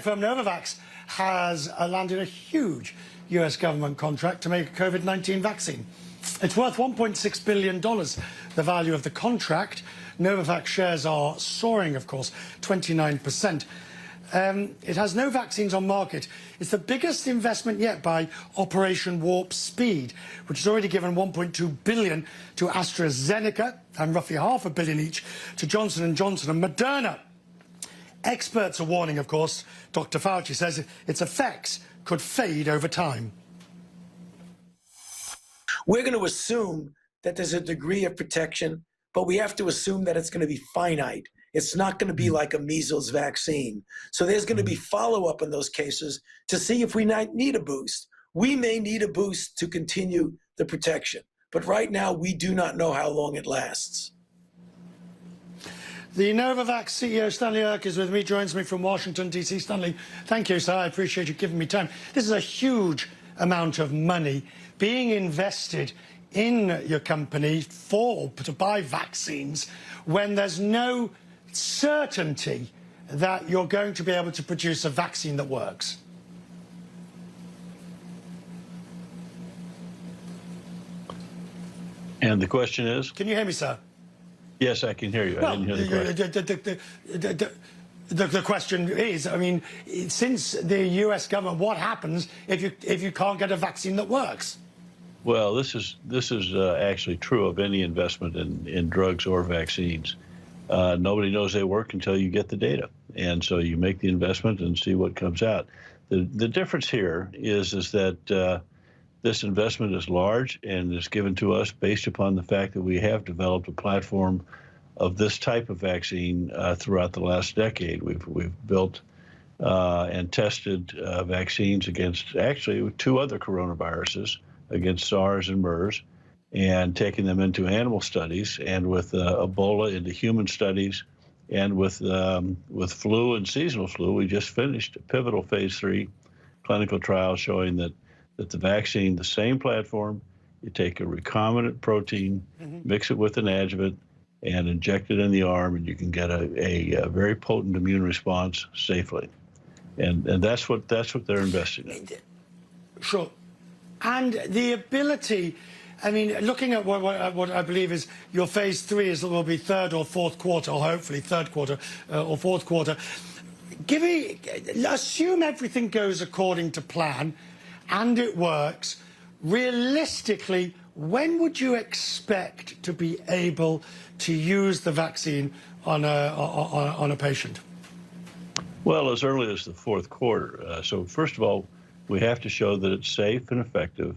Firm Novavax has landed a huge US government contract to make a COVID-19 vaccine. It's worth $1.6 billion, the value of the contract. Novavax shares are soaring, of course, 29%. It has no vaccines on market. It's the biggest investment yet by Operation Warp Speed, which has already given $1.2 billion to AstraZeneca and roughly $500 million each to Johnson & Johnson and Moderna. Experts are warning, of course. Dr. Fauci says its effects could fade over time. We're going to assume that there's a degree of protection, but we have to assume that it's going to be finite. It's not going to be like a measles vaccine. So there's going to be follow-up in those cases to see if we might need a boost. We may need a boost to continue the protection, but right now we do not know how long it lasts. The Novavax CEO, Stanley Erck, is with me, joins me from Washington, D.C. Stanley, thank you, sir. I appreciate you giving me time. This is a huge amount of money being invested in your company to buy vaccines when there's no certainty that you're going to be able to produce a vaccine that works. And the question is? Can you hear me, sir? Yes, I can hear you. Well, I didn't hear the question. The question is, I mean, since the U.S. government, what happens if you can't get a vaccine that works? Well, this is actually true of any investment in drugs or vaccines. Nobody knows they work until you get the data, and so you make the investment and see what comes out. The difference here is that this investment is large and is given to us based upon the fact that we have developed a platform of this type of vaccine throughout the last decade. We've built and tested vaccines against actually 2 other coronaviruses, against SARS and MERS, and taken them into animal studies, and with Ebola into human studies, and with flu and seasonal flu. We just finished a pivotal phase 3 clinical trial showing that the vaccine, the same platform, you take a recombinant protein, mix it with an adjuvant, and inject it in the arm, and you can get a very potent immune response safely. And that's what they're investing in. Sure. And the ability, I mean, looking at what I believe is your phase 3 will be 3rd or 4th quarter, or hopefully 3rd quarter or 4th quarter. Assume everything goes according to plan and it works. Realistically, when would you expect to be able to use the vaccine on a patient? Well, as early as the 4th quarter. So first of all, we have to show that it's safe and effective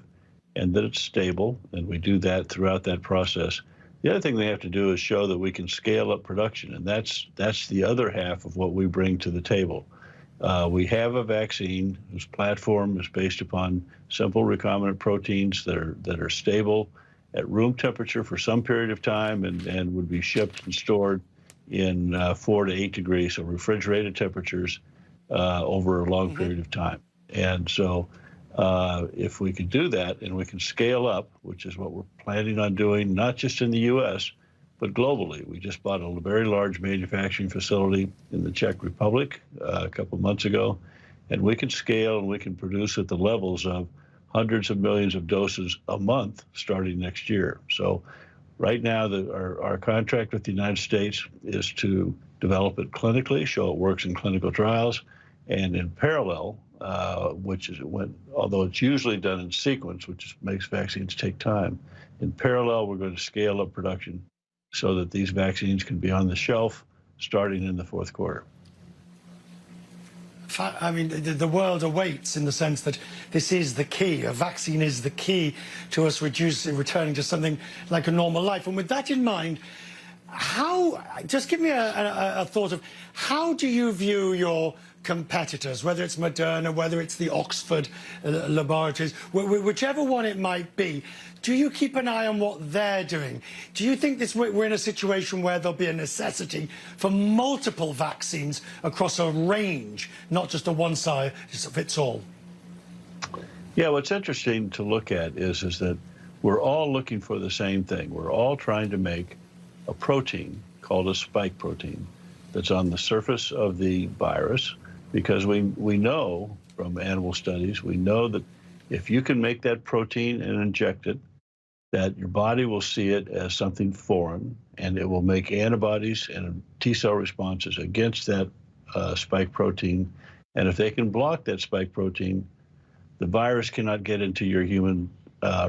and that it's stable, and we do that throughout that process. The other thing they have to do is show that we can scale up production, and that's the other half of what we bring to the table. We have a vaccine whose platform is based upon simple recombinant proteins that are stable at room temperature for some period of time and would be shipped and stored in 4 to 8 degrees, so refrigerated temperatures over a long period of time. And so if we can do that and we can scale up, which is what we're planning on doing, not just in the U.S., but globally. We just bought a very large manufacturing facility in the Czech Republic a couple of months ago, and we can scale and we can produce at the levels of hundreds of millions of doses a month starting next year. So right now, our contract with the United States is to develop it clinically, show it works in clinical trials, and in parallel, although it's usually done in sequence, which makes vaccines take time, in parallel, we're going to scale up production so that these vaccines can be on the shelf starting in the 4th quarter. I mean, the world awaits in the sense that this is the key. A vaccine is the key to us returning to something like a normal life. And with that in mind, just give me a thought of how do you view your competitors, whether it's Moderna, whether it's the Oxford laboratories, whichever one it might be. Do you keep an eye on what they're doing? Do you think we're in a situation where there'll be a necessity for multiple vaccines across a range, not just a one-size-fits-all? Yeah, what's interesting to look at is that we're all looking for the same thing. We're all trying to make a protein called a spike protein that's on the surface of the virus because we know from animal studies, we know that if you can make that protein and inject it, that your body will see it as something foreign, and it will make antibodies and T-cell responses against that spike protein. And if they can block that spike protein, the virus cannot get into your human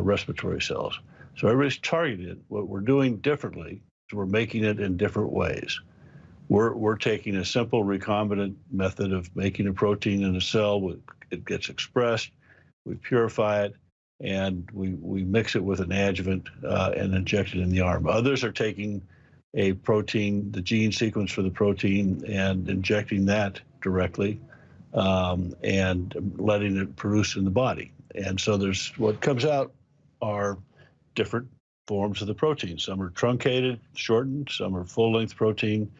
respiratory cells. So everybody's targeted. What we're doing differently is we're making it in different ways. We're taking a simple recombinant method of making a protein in a cell. It gets expressed, we purify it, and we mix it with an adjuvant and inject it in the arm. Others are taking a protein, the gene sequence for the protein, and injecting that directly and letting it produce in the body. And so there's what comes out are different forms of the protein. Some are truncated, shortened, some are full-length protein,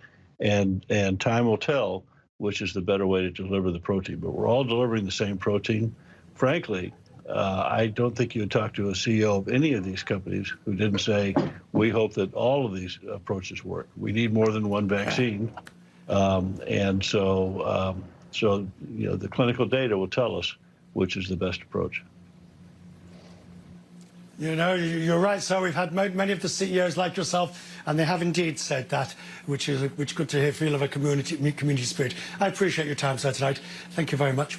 and time will tell which is the better way to deliver the protein. But we're all delivering the same protein. Frankly, I don't think you would talk to a CEO of any of these companies who didn't say, we hope that all of these approaches work. We need more than one vaccine. And so you know, the clinical data will tell us which is the best approach. You know, you're right, sir. We've had many of the CEOs like yourself, and they have indeed said that, which good to hear, feel of a community spirit. I appreciate your time, sir, tonight. Thank you very much.